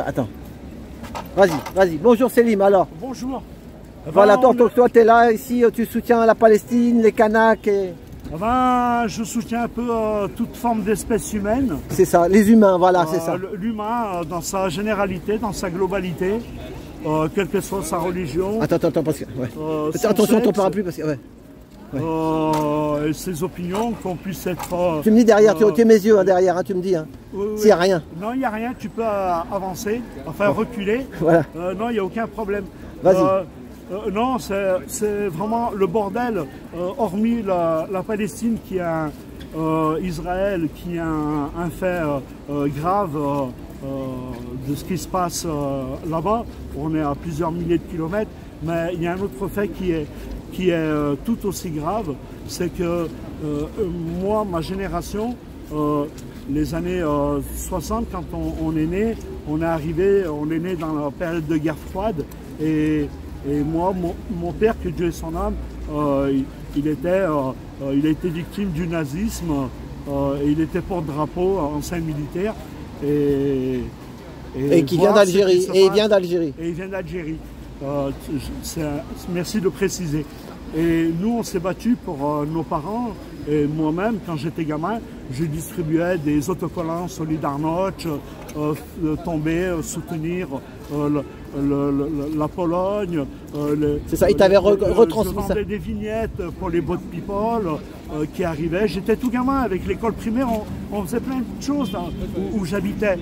Attends. Vas-y, vas-y. Bonjour Selim, alors. Bonjour. Voilà, toi tu es là, ici, tu soutiens la Palestine, les Kanaks et... Je soutiens un peu toute forme d'espèce humaine. C'est ça, les humains, voilà, c'est ça. L'humain dans sa généralité, dans sa globalité, quelle que soit sa religion. Attends, parce que... Ouais. Attention, ton parapluie, parce que... Ouais. Et ses opinions qu'on puisse être... tu me dis derrière, tu es mes yeux, hein, derrière, hein, tu me dis. Hein. Oui. S'il n'y a rien. Non, il n'y a rien, tu peux avancer, enfin reculer. Voilà. Non, il n'y a aucun problème. Vas-y. Non, c'est vraiment le bordel, hormis la Palestine qui a Israël qui a un fait grave de ce qui se passe là-bas. On est à plusieurs milliers de kilomètres, mais il y a un autre fait qui est tout aussi grave, c'est que moi, ma génération, les années 60, quand on est né, on est né dans la période de guerre froide et moi, mon père, que Dieu ait son âme, il a été victime du nazisme, et il était porte-drapeau, ancien militaire. Et qui vient d'Algérie. Et il vient d'Algérie. Et il vient d'Algérie. Merci de préciser. Et nous, on s'est battus pour nos parents. Et moi-même, quand j'étais gamin, je distribuais des autocollants Solidarność, tomber, soutenir la Pologne. C'est ça, il t'avait retransmis ça. Je vendais des vignettes pour les boat people qui arrivaient. J'étais tout gamin avec l'école primaire, on faisait plein de choses où j'habitais.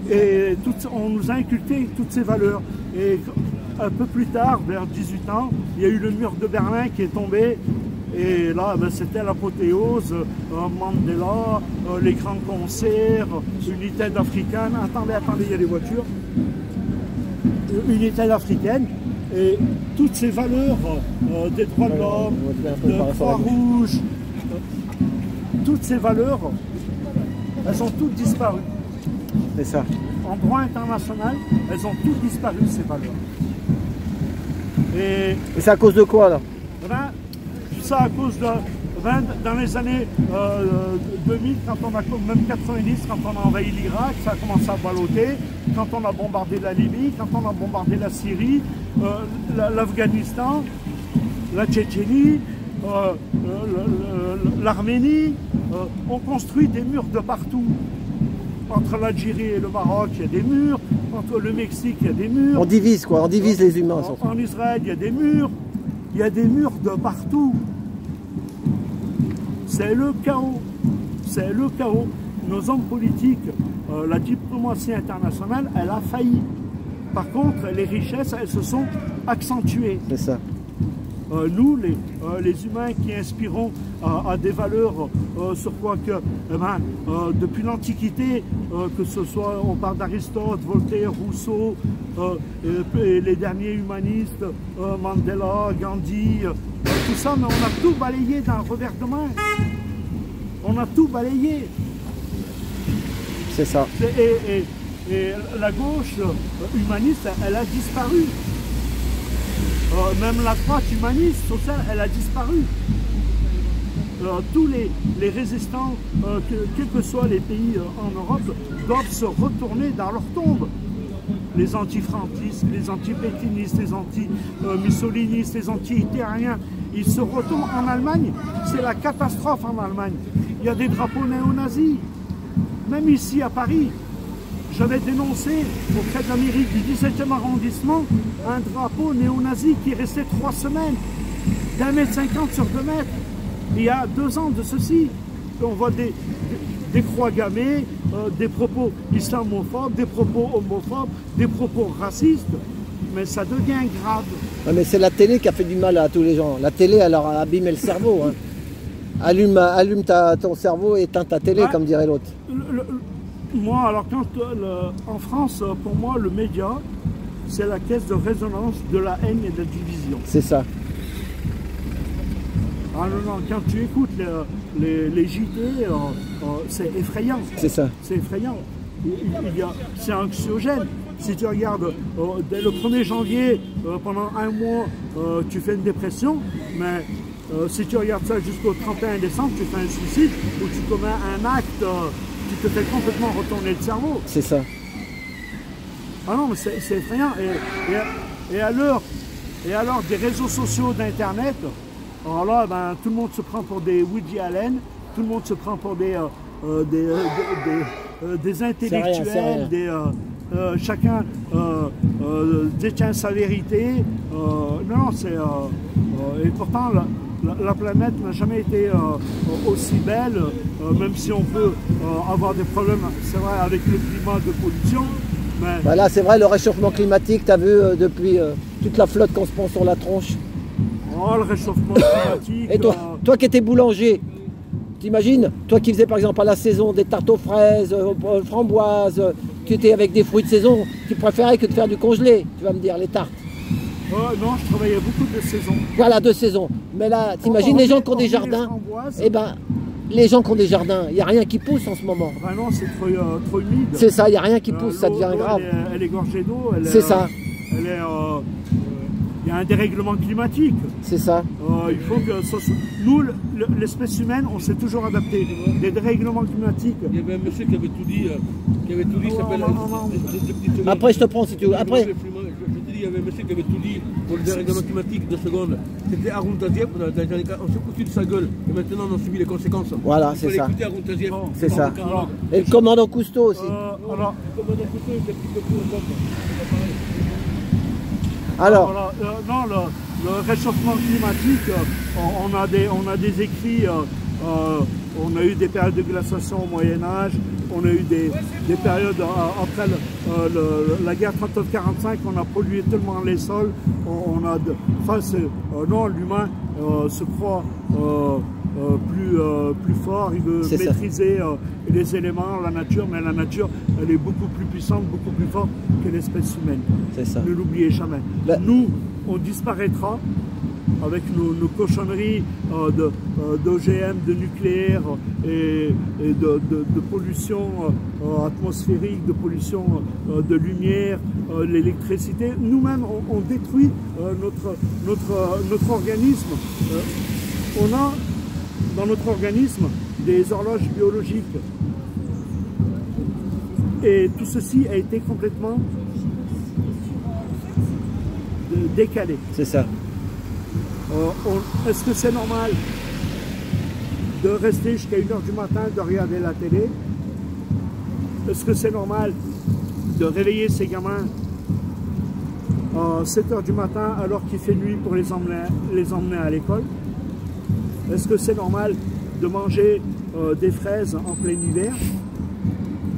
Et on nous a inculqué toutes ces valeurs. Et un peu plus tard, vers 18 ans, il y a eu le mur de Berlin qui est tombé. Et là, c'était l'apothéose, Mandela, les grands concerts, Unité africaine. Attendez, il y a des voitures. Unité africaine. Et toutes ces valeurs des droits de l'homme, de Croix-Rouge, toutes ces valeurs, elles ont toutes disparu. C'est ça. En droit international, elles ont toutes disparu, ces valeurs. Et c'est à cause de quoi, là? Ça à cause de... dans les années 2000, même 90, quand on a envahi l'Irak, ça a commencé à balloter. Quand on a bombardé la Libye, quand on a bombardé la Syrie, l'Afghanistan, la Tchétchénie, l'Arménie, on construit des murs de partout. Entre l'Algérie et le Maroc, il y a des murs. Entre le Mexique, il y a des murs. On divise, quoi. On divise les humains. En Israël, il y a des murs. Il y a des murs de partout. C'est le chaos. C'est le chaos. Nos hommes politiques, la diplomatie internationale, elle a failli. Par contre, les richesses, elles se sont accentuées. C'est ça. Nous, les humains qui inspirons à des valeurs sur quoi que, depuis l'Antiquité, que ce soit, on parle d'Aristote, Voltaire, Rousseau, et les derniers humanistes, Mandela, Gandhi, tout ça, mais on a tout balayé d'un revers de main. On a tout balayé. C'est ça. Et la gauche humaniste, elle a disparu. Même la droite humaniste, sociale, elle a disparu. Tous les résistants, quels que soient les pays en Europe, doivent se retourner dans leur tombe. Les anti-franquistes, les anti-pétinistes, les anti-mussolinistes, les anti-hitlériens, ils se retournent en Allemagne. C'est la catastrophe en Allemagne. Il y a des drapeaux néo-nazis. Même ici à Paris, j'avais dénoncé auprès de la mairie du 17e arrondissement un drapeau néo-nazi qui restait 3 semaines, d'1,50 m sur 2 mètres. Il y a 2 ans de ceci, on voit des croix gammées, des propos islamophobes, des propos homophobes, des propos racistes, mais ça devient grave. Ouais, mais c'est la télé qui a fait du mal à tous les gens. La télé, elle leur a abîmé le cerveau. Hein. Allume ton cerveau et éteins ta télé, comme dirait l'autre. Moi, alors en France, pour moi, le média, c'est la caisse de résonance de la haine et de la division. C'est ça. Ah non, quand tu écoutes les JT, c'est effrayant. C'est ça. C'est effrayant. C'est anxiogène. Si tu regardes, dès le 1er janvier, pendant 1 mois, tu fais une dépression, mais si tu regardes ça jusqu'au 31 décembre, tu fais un suicide ou tu commets un acte qui te fait complètement retourner le cerveau. C'est ça. Ah non, mais c'est effrayant. Et à l'heure des réseaux sociaux, d'Internet, alors là, ben, tout le monde se prend pour des Woody Allen, tout le monde se prend pour des intellectuels, chacun détient sa vérité. Non, c'est... et pourtant, la planète n'a jamais été aussi belle, même si on peut avoir des problèmes, c'est vrai, avec le climat de pollution. Mais... Bah là, c'est vrai, le réchauffement climatique, tu as vu depuis toute la flotte qu'on se prend sur la tronche. Oh, le réchauffement climatique... Et toi qui étais boulanger, t'imagines, toi qui faisais par exemple à la saison des tartes aux fraises, aux framboises, tu étais avec des fruits de saison, tu préférais que de faire du congelé, tu vas me dire, les tartes. Non, je travaillais beaucoup de saison. Voilà, de saison. Mais là, t'imagines les gens qui ont des jardins, eh ben, les gens qui ont des jardins, il n'y a rien qui pousse en ce moment. Ben non, c'est trop humide. C'est ça, il n'y a rien qui pousse, ça devient grave. Elle est gorgée d'eau. C'est ça. Il y a un dérèglement climatique. C'est ça. Il faut que ça soit... Nous, l'espèce humaine, on s'est toujours adapté. Des dérèglements climatiques. Il y avait un monsieur qui avait tout dit, s'appelle... Après, je te prends si tu veux. Après. Je te dis, il y avait un monsieur qui avait tout dit pour le dérèglement climatique, 2 secondes. C'était Haroun Tazieff, on s'est foutu de sa gueule. Et maintenant, on a subi les conséquences. Voilà, c'est ça. C'est ça. Alors, et le commandant Cousteau aussi. Le commandant Cousteau était un petit peu plus au Alors, voilà, non, le réchauffement climatique, on a des écrits, on a eu des périodes de glaciation au Moyen-Âge, on a eu des périodes après la guerre 39-45, on a pollué tellement les sols, non, l'humain se croit plus fort, il veut maîtriser les éléments, la nature, mais la nature, elle est beaucoup plus puissante, beaucoup plus forte que l'espèce humaine. C'est ça. Ne l'oubliez jamais. Nous, on disparaîtra avec nos cochonneries d'OGM, de nucléaire et de pollution atmosphérique, de pollution de lumière, l'électricité. Nous-mêmes, on détruit notre organisme. On a dans notre organisme des horloges biologiques. Et tout ceci a été complètement décalé. C'est ça. Est-ce que c'est normal de rester jusqu'à 1 h du matin, de regarder la télé? Est-ce que c'est normal de réveiller ces gamins à 7 h du matin alors qu'il fait nuit pour les emmener à l'école? Est-ce que c'est normal de manger des fraises en plein hiver?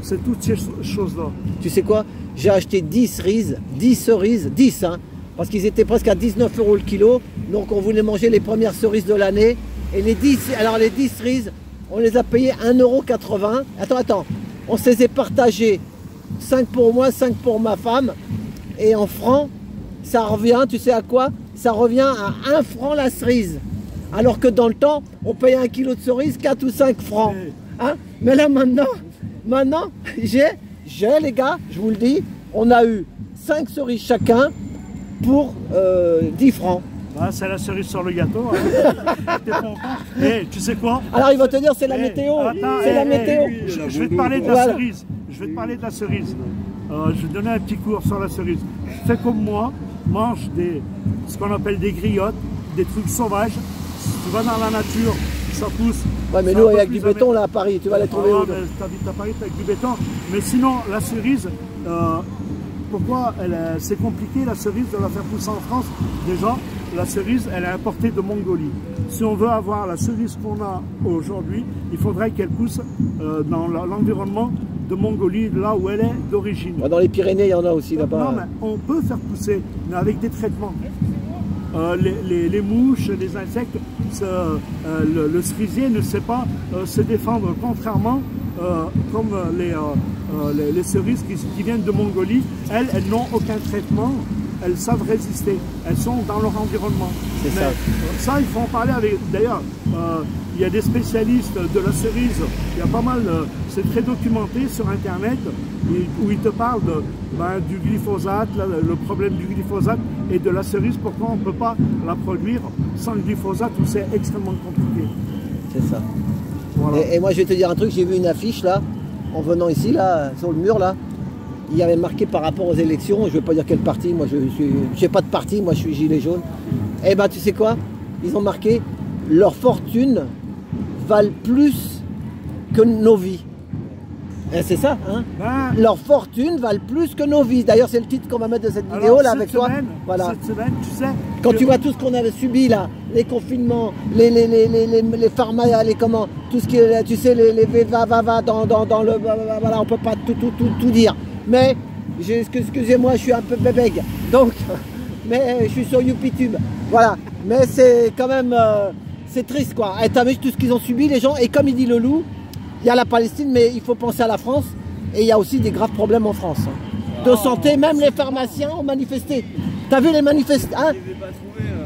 C'est toutes ces choses-là. Tu sais quoi? J'ai acheté 10 cerises, 10 hein, parce qu'ils étaient presque à 19 € le kilo. Donc on voulait manger les premières cerises de l'année. Et les 10 cerises, on les a payées 1,80 €. Attends, on se les a partagées. 5 pour moi, 5 pour ma femme. Et en francs, ça revient, tu sais à quoi? Ça revient à 1 franc la cerise. Alors que dans le temps, on payait 1 kilo de cerises 4 ou 5 francs. Hein? Mais là maintenant, j'ai les gars, je vous le dis, on a eu 5 cerises chacun pour 10 francs. Ah, c'est la cerise sur le gâteau. Hein. Hey, tu sais quoi? Alors il va te dire c'est la météo. C'est la météo. Je vais te parler de la cerise. Je vais te parler de la cerise. Je vais donner un petit cours sur la cerise. Fais comme moi, mange ce qu'on appelle des griottes, des trucs sauvages. Si tu vas dans la nature, ça pousse. Ouais, mais nous, avec du béton, là, à Paris, tu vas les trouver où? Tu habites à Paris, avec du béton. Mais sinon, la cerise, pourquoi c'est compliqué, la cerise, de la faire pousser en France? Déjà, la cerise, elle est importée de Mongolie. Si on veut avoir la cerise qu'on a aujourd'hui, il faudrait qu'elle pousse dans l'environnement de Mongolie, là où elle est d'origine. Dans les Pyrénées, il y en a aussi là-bas. Non, mais on peut faire pousser, mais avec des traitements. Les mouches, les insectes, le cerisier ne sait pas se défendre, contrairement comme les cerises qui viennent de Mongolie. Elles n'ont aucun traitement, elles savent résister, elles sont dans leur environnement. C'est ça. Ça, il faut en parler avec... D'ailleurs, il y a des spécialistes de la cerise, il y a pas mal, c'est très documenté sur Internet, où ils te parlent du glyphosate, le problème du glyphosate et de la cerise, pourquoi on ne peut pas la produire sans le glyphosate, où c'est extrêmement compliqué. C'est ça. Voilà. Et moi, je vais te dire un truc, j'ai vu une affiche là, en venant ici, là, sur le mur là. il y avait marqué par rapport aux élections, je ne veux pas dire quel parti, moi je n'ai pas de parti, moi je suis gilet jaune. Eh ben tu sais quoi? Ils ont marqué leur fortune valent plus que nos vies. Et c'est ça, hein? Leur fortune valent plus que nos vies. D'ailleurs, c'est le titre qu'on va mettre de cette vidéo là avec toi. Voilà. Cette semaine, tu sais, quand tu vois tout ce qu'on avait subi là, les confinements, les pharma, les comment, tout ce qui est, tu sais, les va dans le, voilà, on peut pas tout dire. Mais excusez-moi, je suis un peu bébègue. Donc, mais je suis sur YouTube. Voilà. Mais c'est quand même, c'est triste quoi. Et t'as vu tout ce qu'ils ont subi les gens. Et comme il dit le loup. Il y a la Palestine, mais il faut penser à la France. Et il y a aussi des graves problèmes en France. De santé, même les pharmaciens ont manifesté. T'as vu les manifestants, hein?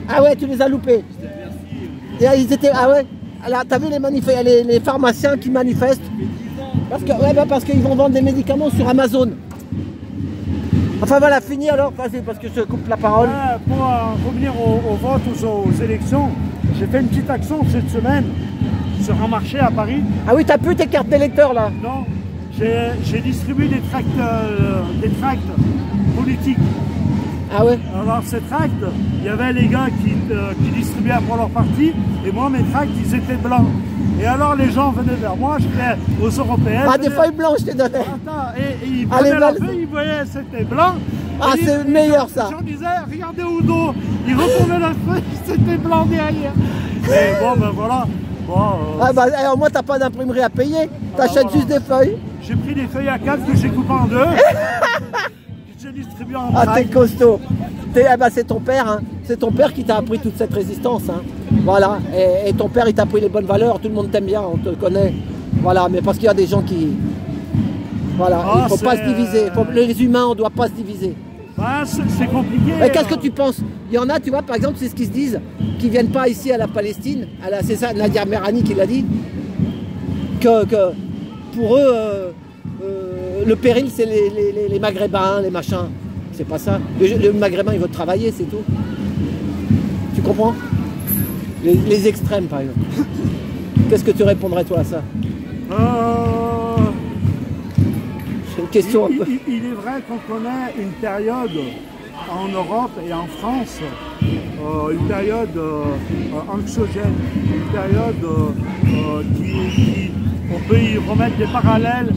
Ah ouais, tu les as loupés. Et ils étaient, ah ouais. Alors, t'as vu les pharmaciens qui manifestent? Parce que, ouais, bah parce qu'ils vont vendre des médicaments sur Amazon. Enfin voilà, fini alors, vas-y, parce que je te coupe la parole. Pour revenir au vote, aux élections, j'ai fait une petite action cette semaine sur un marché à Paris. Ah oui, t'as plus tes cartes d'électeur là? Non, j'ai distribué des tracts politiques. Ah ouais? Alors ces tracts, il y avait les gars qui distribuaient pour leur parti, et moi mes tracts ils étaient blancs. Et alors les gens venaient vers moi, je disais aux Européens. Ah, des feuilles blanches je t'ai donné. Attends, et ils prenaient la feuille, ils voyaient c'était blanc. Ah, c'est meilleur ça. Les gens disaient, regardez au dos, ils retournaient la feuille, c'était blanc derrière. Et bon ben voilà. Bon, ah bah au moins t'as pas d'imprimerie à payer, t'achètes juste des feuilles. J'ai pris des feuilles A4 que j'ai coupées en deux. J'ai distribué en Ah t'es costaud. Bah, c'est ton père, hein. C'est ton père qui t'a appris toute cette résistance. Hein. Voilà. Et ton père il t'a appris les bonnes valeurs, tout le monde t'aime bien, on te connaît. Voilà, mais parce qu'il y a des gens qui. Voilà, il faut pas se diviser. Les humains on doit pas se diviser. Bah, c'est compliqué. Mais qu'est-ce que tu penses? Il y en a, tu vois, par exemple, c'est ce qu'ils se disent, qui viennent pas ici à la Palestine. C'est ça, Nadia Merani qui l'a dit. Que pour eux, le péril, c'est les Maghrébins, les machins. C'est pas ça. Le Maghrébin, il veut travailler, c'est tout. Tu comprends? Les extrêmes, par exemple. Qu'est-ce que tu répondrais, toi, à ça? C'est une question un peu. Il est vrai qu'on connaît une période en Europe et en France, une période anxiogène, une période qui on peut y remettre des parallèles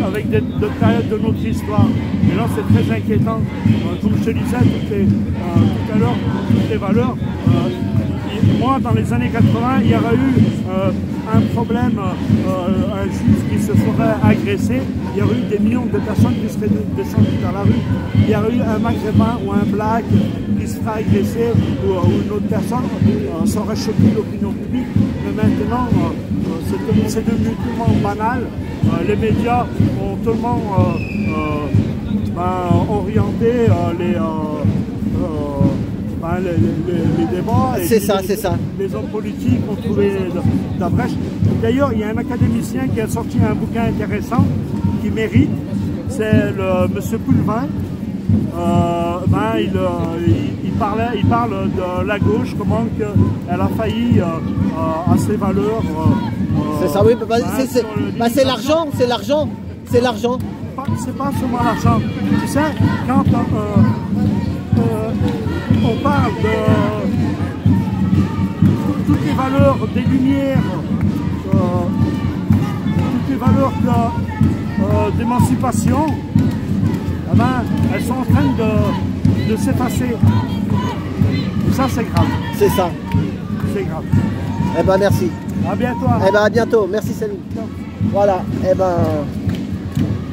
avec d'autres périodes de notre histoire. Et là, c'est très inquiétant. Comme je te disais tout à l'heure, toutes les valeurs. Moi, dans les années 80, il y aurait eu un problème, un juif qui se ferait agresser, il y aurait eu des millions de personnes qui seraient descendues dans la rue. Il y aurait eu un maghrébin ou un black qui se ferait agresser ou une autre personne, ça aurait choqué l'opinion publique. Mais maintenant, c'est devenu tellement banal. Les médias ont tellement orienté les débats. C'est ça, c'est ça. Les hommes politiques ont trouvé la brèche. D'ailleurs, il y a un académicien qui a sorti un bouquin intéressant qui mérite, c'est monsieur Poulvin. Il parle de la gauche, comment elle a failli à ses valeurs. C'est ça, oui. C'est l'argent, c'est l'argent, c'est l'argent. C'est pas seulement l'argent. Tu sais, quand on parle de toutes les valeurs des Lumières, toutes les valeurs d'émancipation, eh ben, elles sont en train de s'effacer. Et ça, c'est grave. C'est ça. C'est grave. Eh ben, merci. À bientôt. Eh ben, à bientôt. Merci, Salim. Voilà. Eh ben,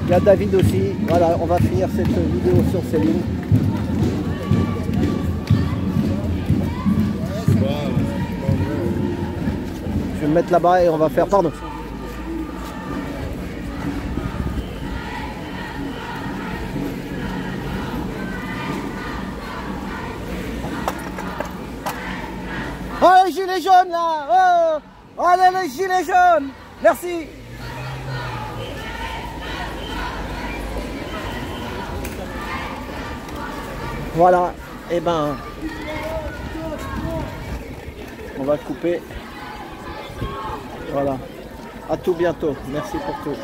il y a David aussi. Voilà, on va finir cette vidéo sur Céline. Je vais me mettre là-bas et on va faire... Pardon. Oh les gilets jaunes là! Oh, allez les gilets jaunes! Merci! Voilà, et ben on va couper. Voilà. À tout bientôt. Merci pour tout.